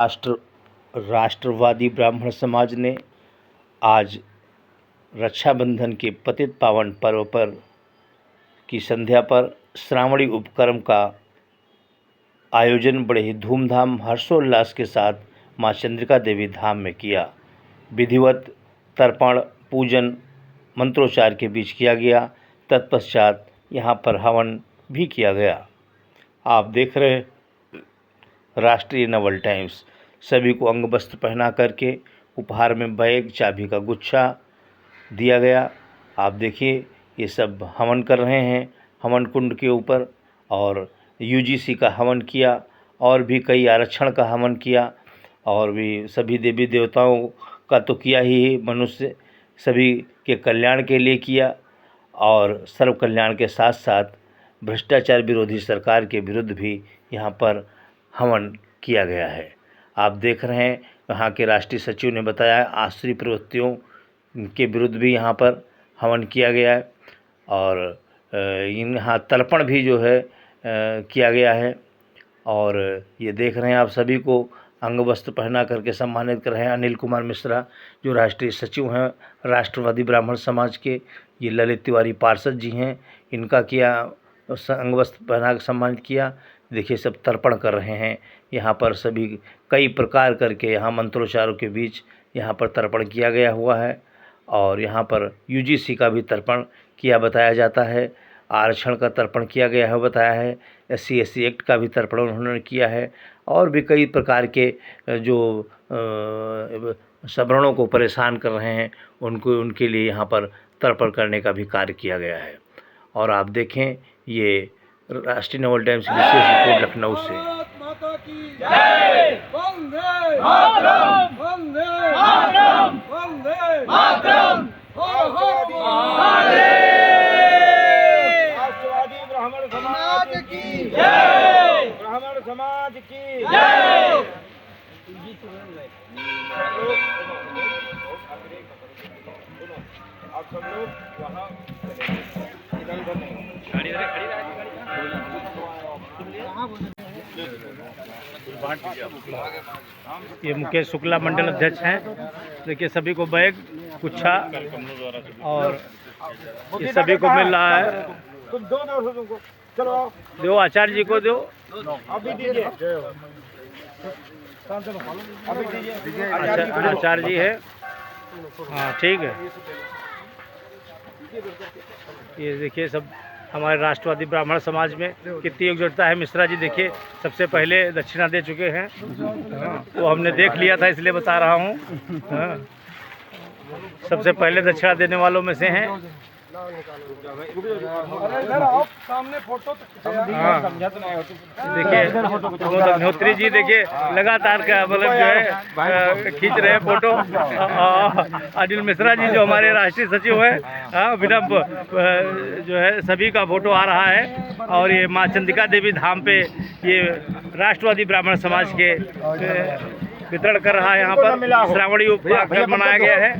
राष्ट्रवादी ब्राह्मण समाज ने आज रक्षाबंधन के पतित पावन पर्व पर की संध्या पर श्रावणी उपक्रम का आयोजन बड़े ही धूमधाम हर्षोल्लास के साथ मां चंद्रिका देवी धाम में किया। विधिवत तर्पण पूजन मंत्रोच्चार के बीच किया गया। तत्पश्चात यहाँ पर हवन भी किया गया। आप देख रहे राष्ट्रीय नवल टाइम्स। सभी को अंग वस्त्र पहना करके उपहार में बैग, चाबी का गुच्छा दिया गया। आप देखिए ये सब हवन कर रहे हैं हवन कुंड के ऊपर, और यूजीसी का हवन किया और भी कई आरक्षण का हवन किया, और भी सभी देवी देवताओं का तो किया ही मनुष्य सभी के कल्याण के लिए किया, और सर्व कल्याण के साथ साथ भ्रष्टाचार विरोधी सरकार के विरुद्ध भी यहाँ पर हवन किया गया है। आप देख रहे हैं यहाँ के राष्ट्रीय सचिव ने बताया आश्री प्रवृत्तियों के विरुद्ध भी यहाँ पर हवन किया गया है, और यहाँ तर्पण भी जो है किया गया है। और ये देख रहे हैं आप सभी को अंग वस्त्र पहना करके सम्मानित कर रहे हैं। अनिल कुमार मिश्रा जो राष्ट्रीय सचिव हैं राष्ट्रवादी ब्राह्मण समाज के, ये ललित तिवारी पार्षद जी हैं, इनका किया अंग वस्त्र पहना के सम्मानित किया। देखिए सब तर्पण कर रहे हैं यहाँ पर, सभी कई प्रकार करके यहाँ मंत्रोच्चारों के बीच यहाँ पर तर्पण किया गया हुआ है। और यहाँ पर यूजीसी का भी तर्पण किया बताया जाता है, आरक्षण का तर्पण किया गया है बताया है, SC/SC एक्ट का भी तर्पण उन्होंने किया है, और भी कई प्रकार के जो सवर्णों को परेशान कर रहे हैं उनके लिए यहाँ पर तर्पण करने का भी कार्य किया गया है। और आप देखें ये राष्ट्रीय नवल टाइम्स की विशेष रिपोर्ट लखनऊ से। ब्राह्मण समाज की जय। आप सब लोग वहाँ ये मुकेश शुक्ला मंडल अध्यक्ष हैं। देखिए सभी को बैग, गुच्छा और ये सभी को मिल रहा है। तुम दो चलो दो आचार्य जी को दो, अभी दीजिए। अभी दीजिए आचार्य जी है। हाँ ठीक है। ये देखिए सब हमारे राष्ट्रवादी ब्राह्मण समाज में कितनी एकजुटता है। मिश्रा जी देखिए सबसे पहले दक्षिणा दे चुके हैं। वो हमने देख लिया था इसलिए बता रहा हूँ। सबसे पहले दक्षिणा देने वालों में से हैं। सामने फोटो देखिए अग्निहोत्री जी देखिए लगातार का मतलब जो है खींच रहे हैं फोटो। अनिल मिश्रा जी जो हमारे राष्ट्रीय सचिव हैं, बिना जो है सभी का फोटो आ रहा है। और ये मां चंद्रिका देवी धाम पे ये राष्ट्रवादी ब्राह्मण समाज के वितरण कर रहा है। यहाँ पर श्रावणी उपक्रम मनाया गया है।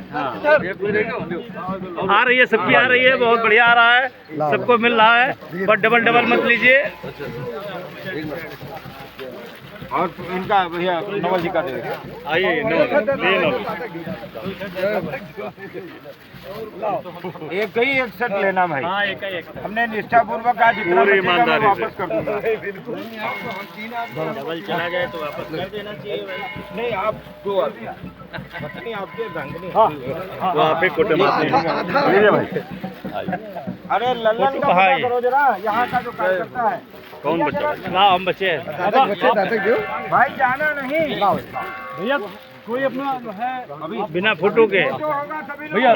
आ रही है सबकी, आ रही है, बहुत बढ़िया आ रहा है, सबको मिल रहा है। पर डबल मत लीजिए। और इनका भैया नवल जी का दे आइए एक ही एक सेट लेना भाई। हाँ एक हमने निष्ठा पूर्वक आज पूरी ईमानदारी वापस कर दूंगा। डबल चला जाए तो वापस कर देना चाहिए भाई। नहीं आप दो पत्नी आपके रंगनी। वो आप ही कोटे भाई। अरे लल्लन का पता करो जरा, यहाँ का जो कार्य करता है। कौन बच्चा? ना हम बच्चे हैं भाई जाना नहीं भैया, कोई अपना है बिना फोटो के भैया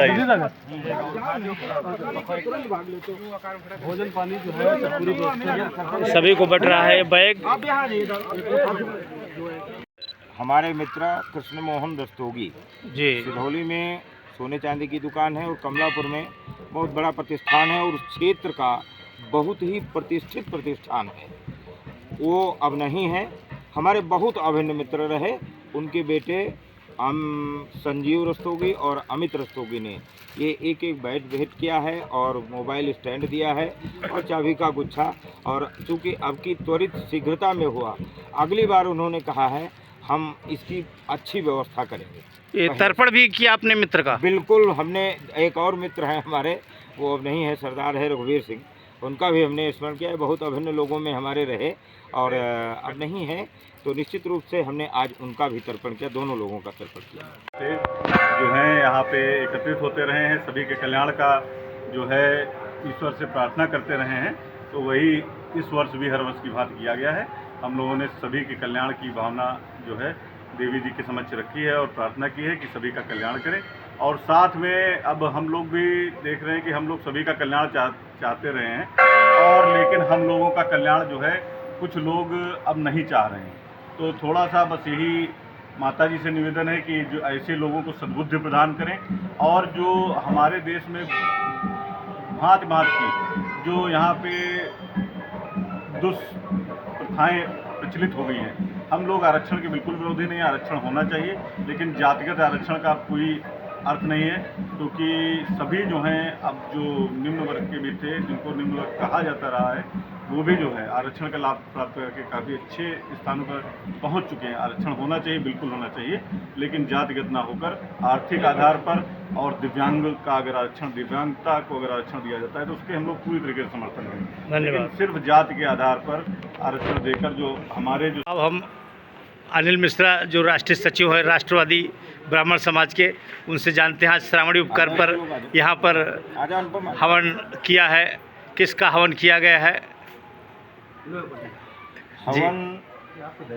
भोजन पानी जो है सब पूरी व्यवस्था सभी को बट रहा है बैग। हमारे मित्र कृष्ण मोहन रस्तोगी जी सिधौली में सोने चांदी की दुकान है, और कमलापुर में बहुत बड़ा प्रतिष्ठान है, और उस क्षेत्र का बहुत ही प्रतिष्ठित प्रतिष्ठान है। वो अब नहीं है। हमारे बहुत अभिन्न मित्र रहे। उनके बेटे संजीव रस्तोगी और अमित रस्तोगी ने ये एक बैट भेंट किया है, और मोबाइल स्टैंड दिया है, और चाबी का गुच्छा। और चूँकि अब की त्वरित शीघ्रता में हुआ, अगली बार उन्होंने कहा है हम इसकी अच्छी व्यवस्था करेंगे। ये तर्पण भी किया आपने मित्र का? बिल्कुल, हमने एक और मित्र हैं हमारे, वो अब नहीं है, सरदार है रघुवीर सिंह, उनका भी हमने स्मरण किया है। बहुत अभिन्न लोगों में हमारे रहे और अब नहीं है, तो निश्चित रूप से हमने आज उनका भी तर्पण किया, दोनों लोगों का तर्पण किया। जो हैं यहाँ पे एकत्रित होते रहे हैं, सभी के कल्याण का जो है ईश्वर से प्रार्थना करते रहे हैं, तो वही इस वर्ष भी हर वर्ष की भांति किया गया है। हम लोगों ने सभी के कल्याण की भावना जो है देवी जी के समक्ष रखी है और प्रार्थना की है कि सभी का कल्याण करें। और साथ में अब हम लोग भी देख रहे हैं कि हम लोग सभी का कल्याण चाहते रहे हैं, और लेकिन हम लोगों का कल्याण जो है कुछ लोग अब नहीं चाह रहे हैं। तो थोड़ा सा बस यही माता जी से निवेदन है कि जो ऐसे लोगों को सद्बुद्धि प्रदान करें, और जो हमारे देश में भांति भांति की जो यहाँ पे दुष्प्रथाएँ प्रचलित हो गई हैं, हम लोग आरक्षण के बिल्कुल विरोधी नहीं, आरक्षण होना चाहिए, लेकिन जातिगत आरक्षण का कोई अर्थ नहीं है, क्योंकि सभी जो हैं अब जो निम्न वर्ग के भी थे, जिनको निम्न वर्ग कहा जाता रहा है, वो भी जो है आरक्षण का लाभ प्राप्त करके काफ़ी अच्छे स्थानों पर पहुंच चुके हैं। आरक्षण होना चाहिए, बिल्कुल होना चाहिए, लेकिन जातिगत ना होकर आर्थिक आधार पर, और दिव्यांग का अगर आरक्षण, दिव्यांगता को अगर आरक्षण दिया जाता है तो उसके हम लोग पूरी तरीके से समर्थन करें। लेकिन सिर्फ जाति के आधार पर आरक्षण देकर जो हमारे जो अब हम अनिल मिश्रा जो राष्ट्रीय सचिव है राष्ट्रवादी ब्राह्मण समाज के, उनसे जानते हैं आज श्रावणी उपकर पर यहाँ पर हवन किया है। किसका हवन किया गया है? हवन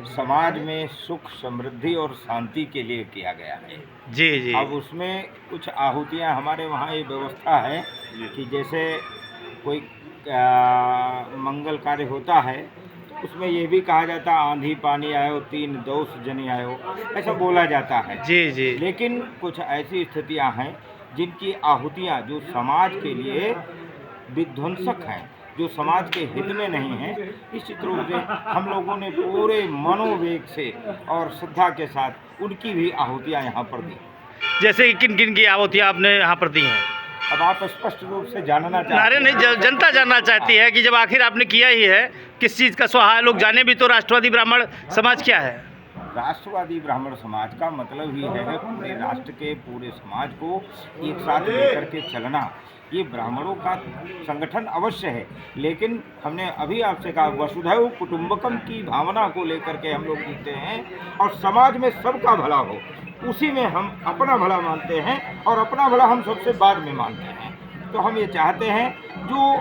समाज में सुख, समृद्धि और शांति के लिए किया गया है। जी जी। अब उसमें कुछ आहुतियाँ, हमारे वहाँ ये व्यवस्था है कि जैसे कोई मंगल कार्य होता है, उसमें ये भी कहा जाता है आंधी पानी आयो, 3 दोष जनी आयो, ऐसा बोला जाता है। जी जी। लेकिन कुछ ऐसी स्थितियां हैं जिनकी आहुतियां जो समाज के लिए विध्वंसक हैं, जो समाज के हित में नहीं है, निश्चित रूप से हम लोगों ने पूरे मनोवेग से और श्रद्धा के साथ उनकी भी आहुतियां यहाँ पर दी। जैसे किन किन की आहुतियां आपने यहाँ पर दी हैं? अब आप स्पष्ट रूप से जानना चाहते हैं? अरे नहीं, जनता जानना चाहती है कि जब आखिर आपने किया ही है, किस चीज़ का स्वाहा, लोग जाने भी तो राष्ट्रवादी ब्राह्मण समाज क्या है। राष्ट्रवादी ब्राह्मण समाज का मतलब ही है पूरे राष्ट्र के, पूरे समाज को एक साथ लेकर के चलना। ये ब्राह्मणों का संगठन अवश्य है, लेकिन हमने अभी आपसे कहा वसुधैव कुटुंबकम की भावना को लेकर के हम लोग जीते हैं, और समाज में सबका भला हो, उसी में हम अपना भला मानते हैं, और अपना भला हम सबसे बाद में मानते हैं। तो हम ये चाहते हैं जो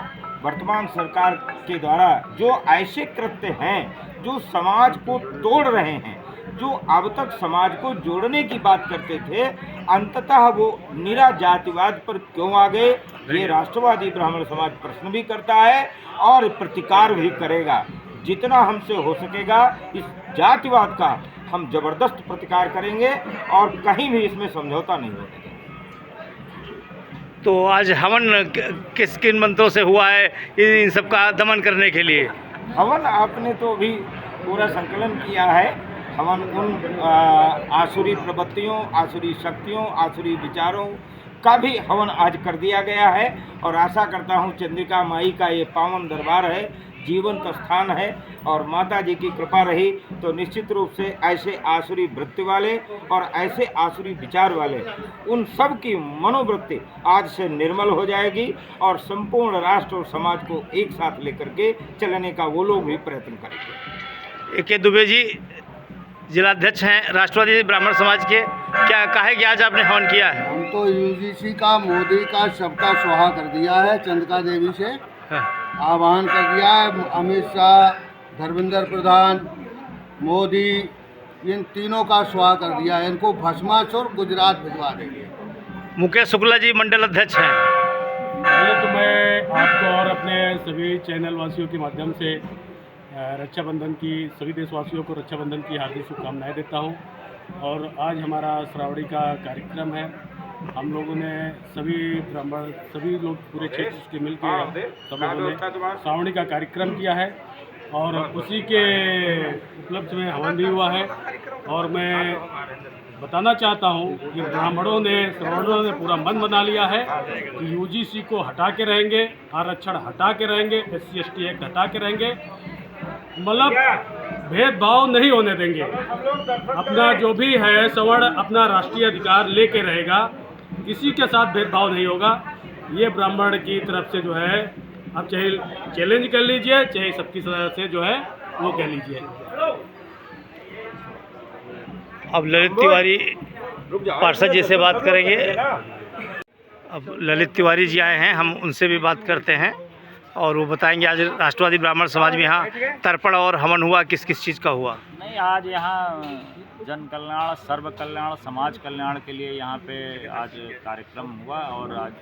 वर्तमान सरकार के द्वारा जो ऐसे कृत्य हैं जो समाज को तोड़ रहे हैं, जो अब तक समाज को जोड़ने की बात करते थे, अंततः वो निरा जातिवाद पर क्यों आ गए, ये राष्ट्रवादी ब्राह्मण समाज प्रश्न भी करता है और प्रतिकार भी करेगा। जितना हमसे हो सकेगा इस जातिवाद का हम जबरदस्त प्रतिकार करेंगे और कहीं भी इसमें समझौता नहीं होगा। तो आज हवन किस किन मंत्रों से हुआ है इन सब का दमन करने के लिए? हवन आपने तो अभी पूरा संकलन किया है। हवन उन आसुरी प्रवृत्तियों, आसुरी शक्तियों, आसुरी विचारों का भी हवन आज कर दिया गया है, और आशा करता हूँ चंद्रिका माई का ये पावन दरबार है, जीवंत स्थान है, और माता जी की कृपा रही तो निश्चित रूप से ऐसे आसुरी वृत्ति वाले और ऐसे आसुरी विचार वाले उन सब की मनोवृत्ति आज से निर्मल हो जाएगी, और संपूर्ण राष्ट्र और समाज को एक साथ लेकर के चलने का वो लोग भी प्रयत्न करेंगे। के दुबे जी जिलाध्यक्ष हैं राष्ट्रवादी ब्राह्मण समाज के, क्या कहे कि आज आपने हवन किया है? हम तो यूजीसी का, मोदी का, सबका स्वाहा कर दिया है। चंद्रिका देवी से आह्वान कर दिया है। अमित शाह, धर्मेंद्र प्रधान, मोदी, इन तीनों का स्वाहा कर दिया है। इनको भस्मासुर गुजरात भिजवा देंगे। मुकेश शुक्ला जी मंडल अध्यक्ष हैं। पहले तो मैं आपको और अपने सभी चैनल वासियों के माध्यम से रक्षाबंधन की, सभी देशवासियों को रक्षाबंधन की हार्दिक शुभकामनाएं देता हूं। और आज हमारा श्रावणी का कार्यक्रम है। हम लोगों ने सभी ब्राह्मण, सभी लोग पूरे क्षेत्र के मिलकर सब लोगों ने श्रावणी का कार्यक्रम किया है, और उसी के उपलक्ष्य में हवन भी हुआ है। और मैं बताना चाहता हूं कि ब्राह्मणों ने पूरा मन बना लिया है कि यूजीसी को हटा के रहेंगे, आरक्षण हटा के रहेंगे, SC ST एक्ट हटा के रहेंगे। मतलब भेदभाव नहीं होने देंगे। अपना जो भी है सवर्ण अपना राष्ट्रीय अधिकार लेके रहेगा, किसी के साथ भेदभाव नहीं होगा। ये ब्राह्मण की तरफ से जो है, आप चाहे चैलेंज कर लीजिए, चाहे सबकी से जो है वो कह लीजिए। अब ललित तिवारी पार्षद जी से बात करेंगे। अब ललित तिवारी जी आए हैं, हम उनसे भी बात करते हैं और वो बताएंगे आज राष्ट्रवादी ब्राह्मण समाज में यहाँ तर्पण और हवन हुआ, किस किस चीज़ का हुआ। नहीं, आज यहाँ जन कल्याण, सर्व कल्याण, समाज कल्याण के लिए यहाँ पे आज कार्यक्रम हुआ और आज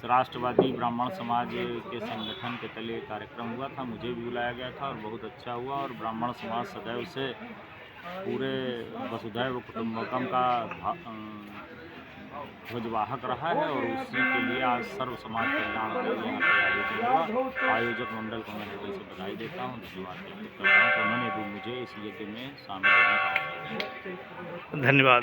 राष्ट्रवादी ब्राह्मण समाज के संगठन के तले कार्यक्रम हुआ था। मुझे भी बुलाया गया था और बहुत अच्छा हुआ। और ब्राह्मण समाज सदैव से पूरे वसुधैव कुटुंबकम का ध्वजवाहक रहा है और उसी के लिए आज सर्व समाज कल्याण के लिए यहाँ पे आयोजन हुआ। आयोजक मंडल को मैं हृदय से बधाई देता हूँ, धन्यवाद व्यक्त करता हूँ कि उन्होंने भी मुझे इस यज्ञ में शामिल होने का अवसर दिया। धन्यवाद।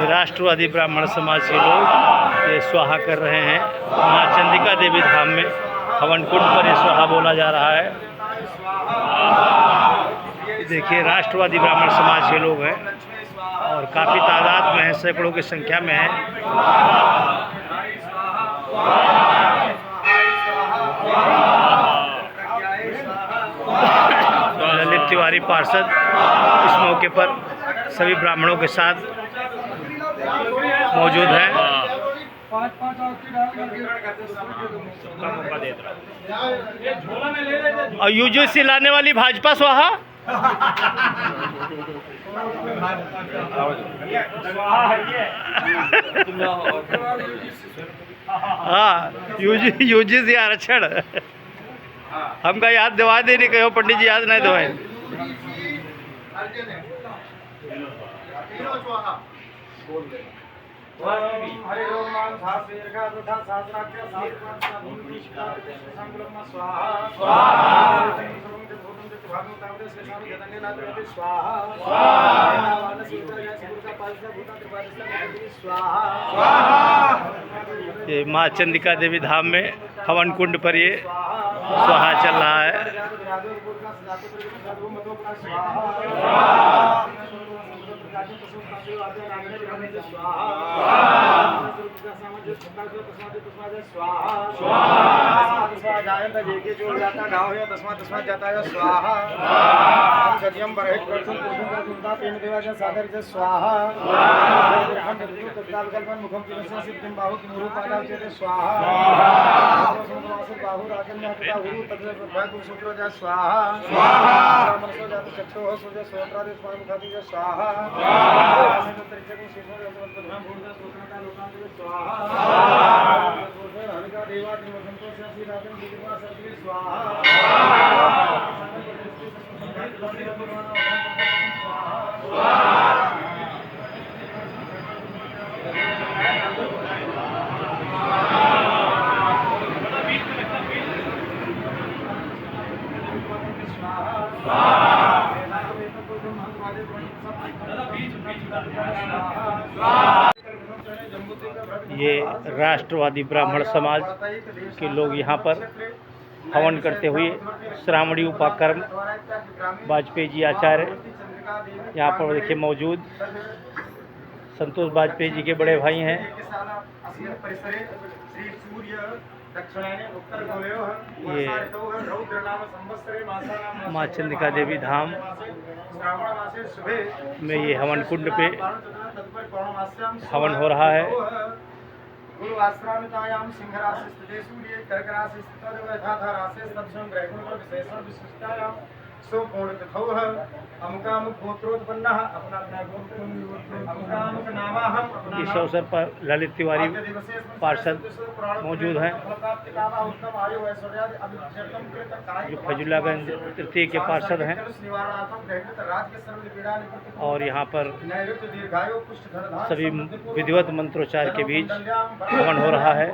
राष्ट्रवादी ब्राह्मण समाज के लोग ये स्वाहा कर रहे हैं। माँ चंडिका देवी धाम में हवन कुंड पर ये स्वाहा बोला जा रहा है। देखिए, राष्ट्रवादी ब्राह्मण समाज के लोग हैं और काफ़ी तादाद में है, सैकड़ों की संख्या में है। ललित तिवारी पार्षद इस मौके पर सभी ब्राह्मणों के साथ मौजूद है। और यूजीसी लाने वाली भाजपा स्वाहा। हाँ, यूजीसी आरक्षण हमका याद दिवा दे, नहीं कहो पंडित जी याद नहीं दिवाए। ये माँ चंडिका देवी धाम में हवन कुंड पर ये स्वाहा चल रहा है। ये राष्ट्रवादी ब्राह्मण समाज के लोग यहाँ पर हवन करते हुए श्रावणी उपाकर्म वाजपेयी जी आचार्य यहाँ पर देखिए मौजूद। संतोष वाजपेयी जी के बड़े भाई हैं। ये माँ चंडिका देवी धाम में ये हवन कुंड पे हवन हो रहा है। गुरु आश्रामितायां सिंहराशि स्थिते सूर्ये कर्कराशि स्थितो यथाथा राशि सत्संग ग्रहण विशेषण विशिष्टायां सो पूर्ण तथौह अमुकामुक गोत्रोत्पन्नः अपना अमुकामुक नामाहम अपना इस अवसर पर ललित तिवारी पार्षद मौजूद हैं, जो फजुलागंज तृतीय के पार्षद हैं, और यहाँ पर सभी विधिवत मंत्रोच्चार के बीच हवन हो रहा है।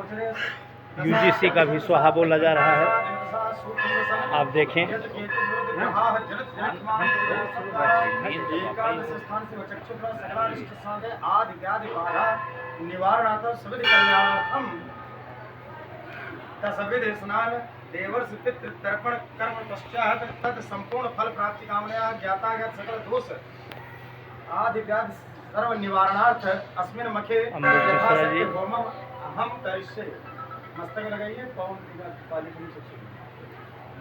यूजीसी का भी स्वाहा बोला जा रहा है। आप देखें, स्नान देवर्ष पितृ तर्पण कर्म पश्चात तद संपूर्ण फल प्राप्ति कामना ज्ञातागत सकल दोष आदि व्याधि सर्व निवारणार्थ अस्मिन् मखे होमम अहम करिष्ये। मस्तक लगाइए,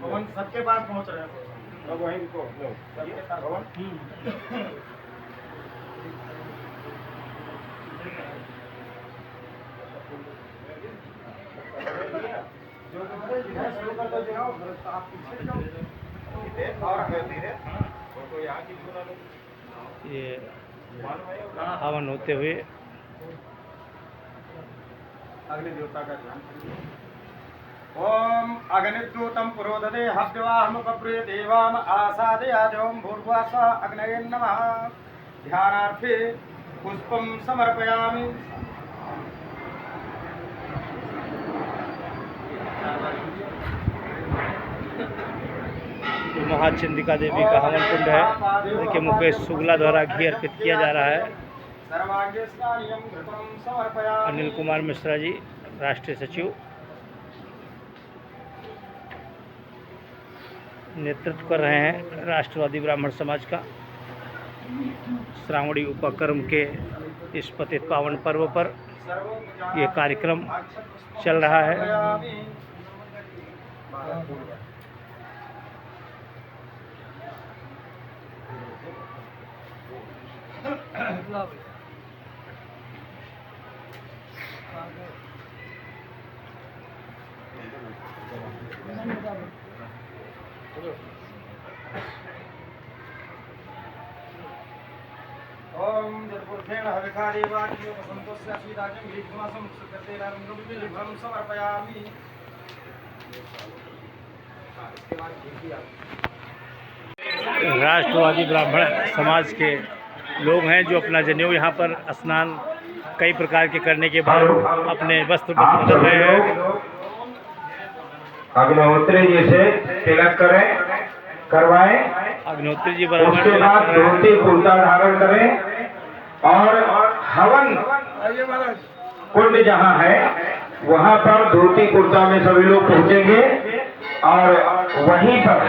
पवन सबके पास पहुंच रहे हैं, वहीं को सबके साथ भवन। ये हवन होते हुए अग्नि देवता का ध्यान करिए। ओम अग्निद्यूतम पुरोदते हव्यवाहम पप्रिय देवाम आसादयाजोम भूर्भुवस्सः अग्नये नमः। ध्यानार्थे पुष्पम समर्पयामि। जो महाचंडिका देवी का हवन कुंड है, देखिए मुकेश शुक्ला द्वारा घी अर्पित किया जा रहा है। अनिल कुमार मिश्रा जी, राष्ट्रीय सचिव, नेतृत्व कर रहे हैं राष्ट्रवादी ब्राह्मण समाज का। श्रावणी उपक्रम के इस पतित पावन पर्व पर यह कार्यक्रम चल रहा है। ओम जलपुर्षेण हविकादेवाज्ञो संतोष्य सीताजं ग्रीष्मासं सुकृते रंगविभं समर्पयामि। राष्ट्रवादी ब्राह्मण समाज के लोग हैं जो अपना जनेऊ यहाँ पर स्नान कई प्रकार के करने के बाद अपने वस्त्र बदल रहे हैं। अग्निहोत्री जी से तिलक करें, करवाएं। अग्निहोत्री जी उसके बाद धोती कुर्ता धारण करें और हवन कुंड जहाँ है वहाँ पर धोती कुर्ता में सभी लोग पहुँचेंगे और वहीं पर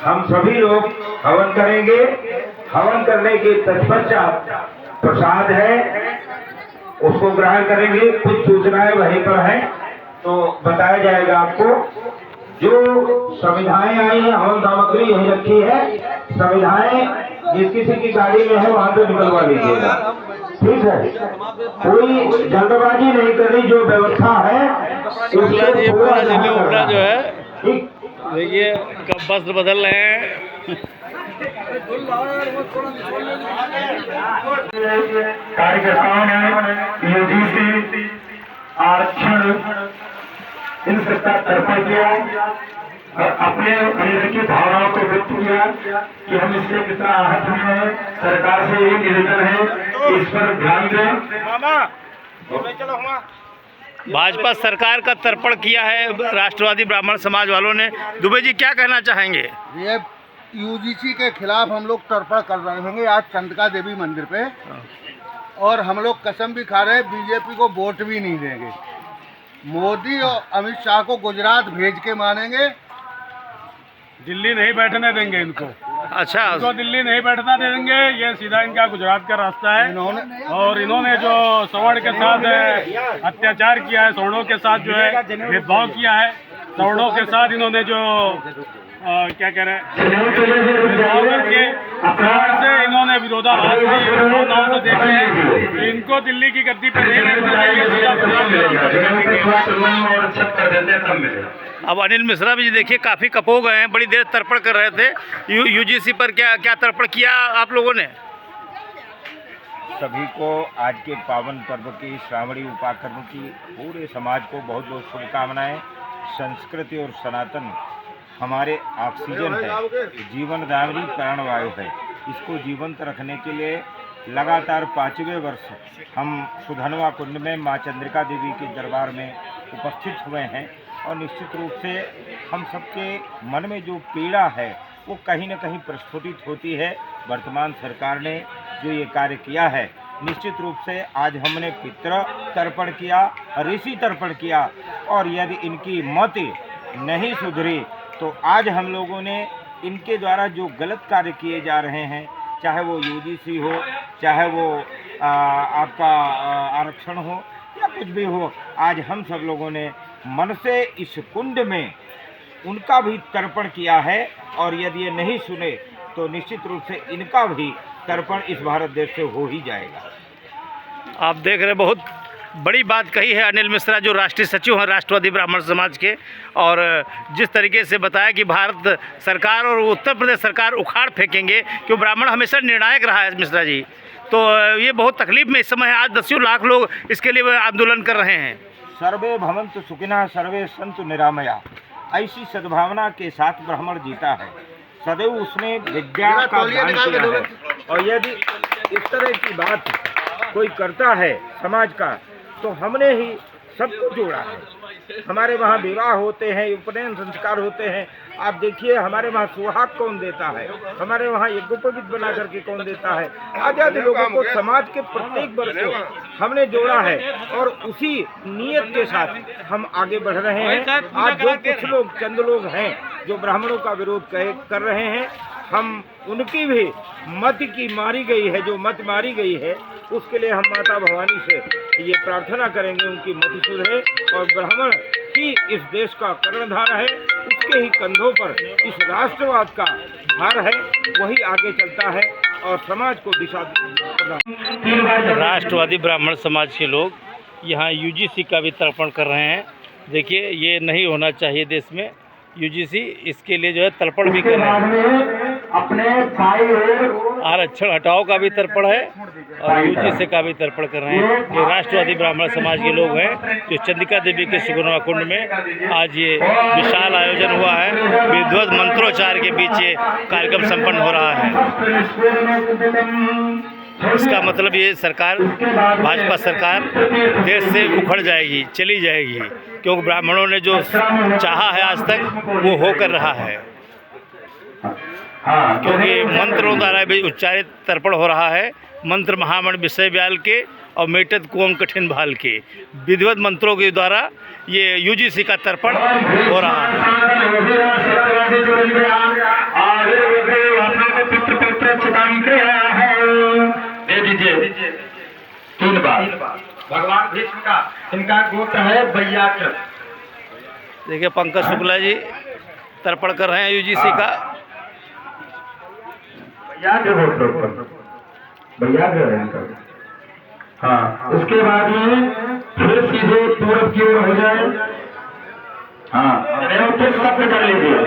हम सभी लोग हवन करेंगे। हवन करने के तत्पश्चात प्रसाद है, उसको ग्रहण करेंगे। कुछ सूचनाएं वहीं पर हैं तो बताया जाएगा आपको। जो सुविधाएं आई है, हवन सामग्री यही रखी है। सुविधाएं जिस किसी की गाड़ी में है वहां से निकलवा लीजिएगा, ठीक है। कोई जल्दबाजी नहीं करनी, जो व्यवस्था है पूरा जो है देखिए कब वस्त्र बदल रहे हैं। कार्यकर्ताओं ने यूजीसी आरक्षण इन सबका तर्पण किया और अपने अंदर की भावनाओं को व्यक्त किया कि हम इससे कितना आहत हुए हैं। सरकार से यही निवेदन है कि इस पर ध्यान दें। भाजपा सरकार का तर्पण किया है राष्ट्रवादी ब्राह्मण समाज वालों ने। दुबे जी क्या कहना चाहेंगे? ये यूजीसी के खिलाफ हम लोग तर्पण कर रहे होंगे आज चंद्रिका देवी मंदिर पे, और हम लोग कसम भी खा रहे हैं बीजेपी को वोट भी नहीं देंगे। मोदी और अमित शाह को गुजरात भेज के मानेंगे। दिल्ली नहीं बैठने देंगे इनको। अच्छा, इनको दिल्ली नहीं बैठना देंगे, ये सीधा इनका गुजरात का रास्ता है। और इन्होंने जो सवर्ण के साथ अत्याचार किया है, सवर्णों के साथ जो है भेदभाव किया है, सवर्णों के साथ इन्होंने जो क्या कह रहे हैं भेदभाव करके फ्रांस से इन्होंने विरोधाभास की भावनाओं से देख रहे हैं कि इनको दिल्ली की गद्दी पर नहीं बैठना चाहिए, सीधा अब अनिल मिश्रा भी देखिए काफ़ी कपो गए हैं, बड़ी देर तर्पण कर रहे थे यूजीसी पर। क्या क्या तर्पण किया आप लोगों ने? सभी को आज के पावन पर्व की श्रावणी उपाकर्म की पूरे समाज को बहुत बहुत शुभकामनाएं। संस्कृति और सनातन हमारे ऑक्सीजन है, जीवनदायिनी प्राणवायु है। इसको जीवंत रखने के लिए लगातार 5वें वर्ष हम सुधनवा कुंड में माँ चंद्रिका देवी के दरबार में उपस्थित हुए हैं और निश्चित रूप से हम सबके मन में जो पीड़ा है वो कहीं न कहीं प्रस्फुटित होती है। वर्तमान सरकार ने जो ये कार्य किया है, निश्चित रूप से आज हमने पितृ तर्पण किया, ऋषि तर्पण किया और यदि इनकी मति नहीं सुधरी तो आज हम लोगों ने इनके द्वारा जो गलत कार्य किए जा रहे हैं, चाहे वो यूजीसी हो, चाहे वो आपका आरक्षण हो या कुछ भी हो, आज हम सब लोगों ने मन से इस कुंड में उनका भी तर्पण किया है और यदि ये नहीं सुने तो निश्चित रूप से इनका भी तर्पण इस भारत देश से हो ही जाएगा। आप देख रहे हैं, बहुत बड़ी बात कही है अनिल मिश्रा जो राष्ट्रीय सचिव हैं राष्ट्रवादी ब्राह्मण समाज के, और जिस तरीके से बताया कि भारत सरकार और उत्तर प्रदेश सरकार उखाड़ फेंकेंगे, क्यों ब्राह्मण हमेशा निर्णायक रहा है मिश्रा जी। तो ये बहुत तकलीफ में इस समय है। आज 10 लाख लोग इसके लिए आंदोलन कर रहे हैं। सर्वे भवन्तु सुखिनः सर्वे सन्तु निरामया, ऐसी सद्भावना के साथ ब्राह्मण जीता है। सदैव उसने विद्या का दान किया है और यदि इस तरह की बात कोई करता है समाज का तो हमने ही सबको जोड़ा है। हमारे वहाँ विवाह होते हैं, उपनयन संस्कार होते हैं, आप देखिए हमारे वहाँ सुहाग कौन देता है, हमारे वहाँ यज्ञोपवीत बना करके कौन देता है। आजाद लोगों को समाज के प्रत्येक वर्ग को हमने जोड़ा है और उसी नियत के साथ हम आगे बढ़ रहे हैं। आज जो कुछ लोग चंद लोग हैं जो ब्राह्मणों का विरोध कर रहे हैं, हम उनकी भी मत की मारी गई है, जो मत मारी गई है उसके लिए हम माता भवानी से ये प्रार्थना करेंगे उनकी मत सुधरे और ब्राह्मण ही इस देश का कर्णधार है, उसके ही कंधों पर इस राष्ट्रवाद का भार है, वही आगे चलता है और समाज को दिशा प्रदान। राष्ट्रवादी ब्राह्मण समाज के लोग यहाँ यूजीसी का भी तर्पण कर रहे हैं। देखिए ये नहीं होना चाहिए देश में यूजीसी, इसके लिए जो है तर्पण भी कर रहे हैं। आरक्षण हटाओ का भी तर्पण है और यूजीसी का भी तर्पण कर रहे हैं। ये राष्ट्रवादी ब्राह्मण समाज के लोग हैं जो चंद्रिका देवी के सुगुनवा कुंड में आज ये विशाल आयोजन हुआ है। विधिवत मंत्रोच्चार के बीच ये कार्यक्रम संपन्न हो रहा है। इसका मतलब ये सरकार, भाजपा सरकार देश से उखड़ जाएगी, चली जाएगी, क्योंकि ब्राह्मणों ने जो चाहा है आज तक वो होकर रहा है। क्योंकि मंत्रों द्वारा भी उच्चारित तर्पण हो रहा है, मंत्र महामण विषय व्याल के और मेटत कुंभ कठिन भाल के विधिवत मंत्रों के द्वारा ये यूजीसी का तर्पण हो रहा है। भगवान भीष्म का इनका गोत्र है बैयाक्ष। देखिए पंकज शुक्ला जी तर्पण कर रहे हैं यूजीसी का। हाँ, उसके बाद में फिर सीधे पूरब की ओर हो जाए। हाँ, फिर शब्द कर लीजिए।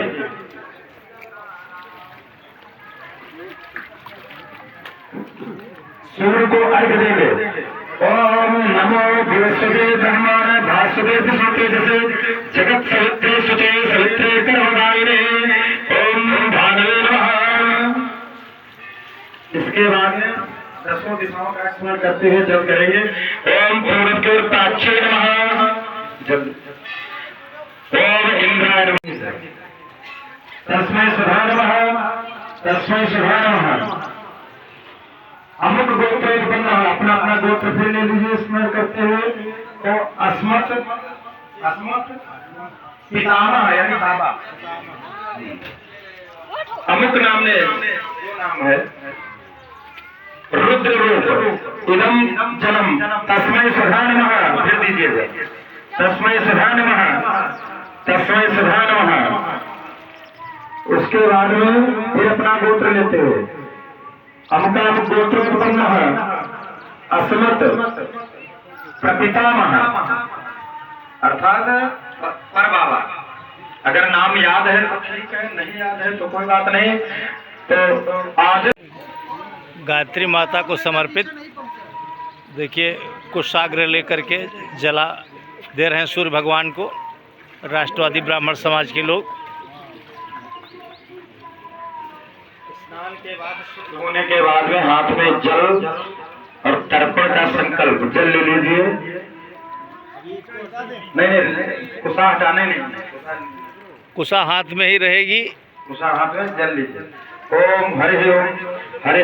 सूर्य को अर्घ देंगे। ओम नमो बृहस्पति ब्रह्मण भास्वते सुते जसे जगत सवित्रे सुते सवित्रे कर्मदायिने ओम भानवे नमः। इसके बाद में 10 दिशाओं का स्मरण करते हुए जब करेंगे ओम पूर्व की ओर ताक्षे नमः, जब ओम इंद्राय नमः, तस्मै सुधा नमः, तस्मै सुधा नमः। अमुक गोत्र उत्पन्न है, अपना अपना गोत्र फिर ले लीजिए स्मरण करते हुए। तो अस्मत पितामह यानी बाबा, अमुक नाम ने वो नाम है रुद्र रूप इदम जन्म तस्मै सुधा नमः, फिर दीजिएगा तस्मै सुधा नमः, तस्मै सुधा नमः। उसके बाद में फिर अपना गोत्र लेते हुए अमुका गोत्र उत्पन्न है अस्मत् प्रपितामह अर्थात पर बाबा। अगर नाम याद है तो ठीक है, नहीं याद है तो कोई बात नहीं। तो आज गायत्री माता को समर्पित देखिए कुशाग्र लेकर के जला दे रहे हैं सूर्य भगवान को राष्ट्रवादी ब्राह्मण समाज के लोग। स्नान के बाद शुद्ध होने के बाद में हाथ में जल और तर्पण का संकल्प, जल ले लीजिए। नहीं, कुशा हटाने नहीं, कुशा हाथ में ही रहेगी। कुशा हाथ में जल लीजिए। ओम हरि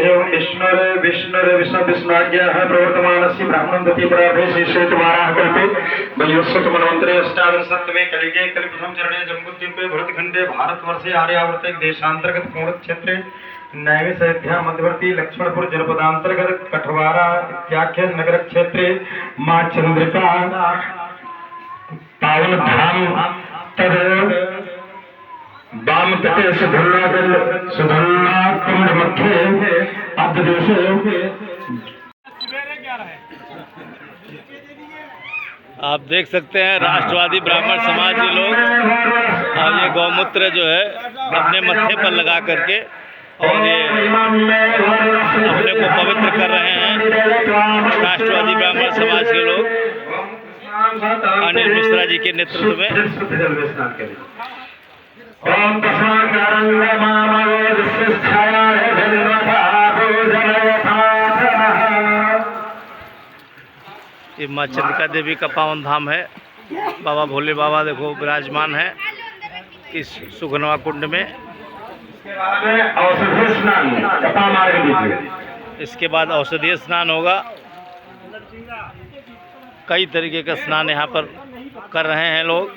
ओम विष्णुरे विष्णुरे विष्णु विष्णाज्ञा है प्रवर्तमानस्य ब्राह्मणवती पराधे शेषे तुम्हारा कल्पे वयोस्वत मनवंतरे अष्टाविंशत्तमे कलिगे कलिप्रथम चरणे जम्बुद्वीपे भरतखंडे भारतवर्षे आर्यावर्ते देशांतर्गत पूर्ण क्षेत्रे नैमिष अयोध्या मध्यवर्ती लक्ष्मणपुर जनपदांतर्गत कठवारा इत्याख्य नगर क्षेत्रे मां चंद्रिका पावन धाम तद वाम तटे सुधन्ना कुंड मध्य अद्य देशे। आप देख सकते हैं राष्ट्रवादी ब्राह्मण समाज के लोग और ये गौमूत्र जो है अपने मत्थे पर लगा करके और ये अपने को पवित्र कर रहे हैं। राष्ट्रवादी ब्राह्मण समाज के लोग अनिल मिश्रा जी के नेतृत्व में। ओम ये माँ चंद्रिका देवी का पावन धाम है। बाबा भोले बाबा देखो विराजमान है इस सुगनवा कुंड में। औषधि स्नान कपा मार्ग दीजिए। इसके बाद औषधीय स्नान होगा। कई तरीके का स्नान यहाँ पर कर रहे हैं लोग।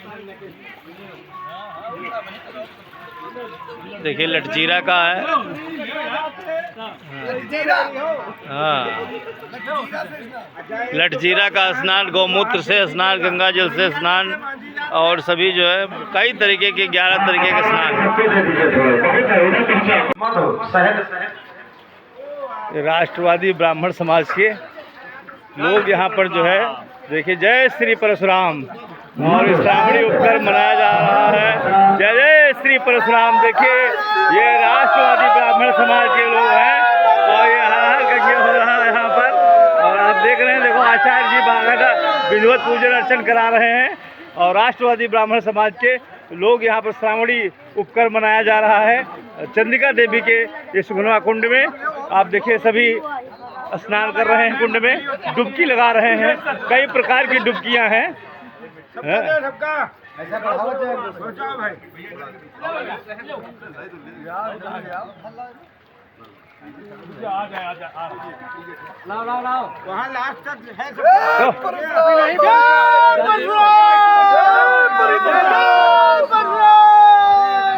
देखिए लटजीरा का है। हाँ, लटजीरा का स्नान, गौमूत्र से स्नान, गंगा जल से स्नान और सभी जो है कई तरीके के 11 तरीके के स्नान। राष्ट्रवादी ब्राह्मण समाज के लोग यहाँ पर जो है देखिए जय श्री परशुराम और श्रावणी उपकर मनाया जा रहा है। जय जय श्री परशुराम। देखिए ये राष्ट्रवादी ब्राह्मण समाज के लोग हैं और ये हर यज्ञ हो रहा है यहाँ पर। और आप देख रहे हैं देखो आचार्य जी बाकायदा विधिवत पूजन अर्चन करा रहे हैं और राष्ट्रवादी ब्राह्मण समाज के लोग यहाँ पर श्रावणी उपकर मनाया जा रहा है चंद्रिका देवी के ये सुगनवा कुंड में। आप देखिए सभी स्नान कर रहे हैं, कुंड में डुबकी लगा रहे हैं। कई प्रकार की डुबकियां हैं। वहाँ लास्ट तक है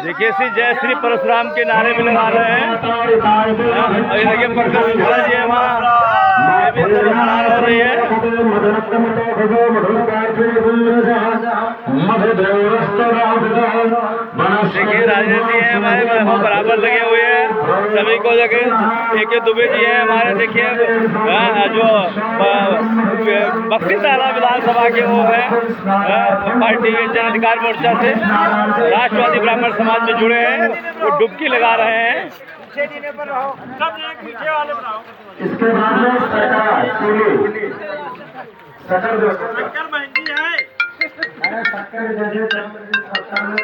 देखिए श्री जय श्री परशुराम के नारे भी लगा रहे हैं। और ये देखिए पंकज शुक्ला जी है वहाँ, ये भी स्नान हो रही है। देखिए राजेश जी हैं हमारे बराबर लगे हुए हैं सभी को। जगह एक दुबे जी हैं हमारे। देखिए जो बख्शी ताला विधानसभा के वो हैं पार्टी के जन अधिकार मोर्चा से राष्ट्रवादी ब्राह्मण समाज में जुड़े हैं, वो डुबकी लगा रहे हैं। इसके बाद में शक्कर महंगी है। शक्कर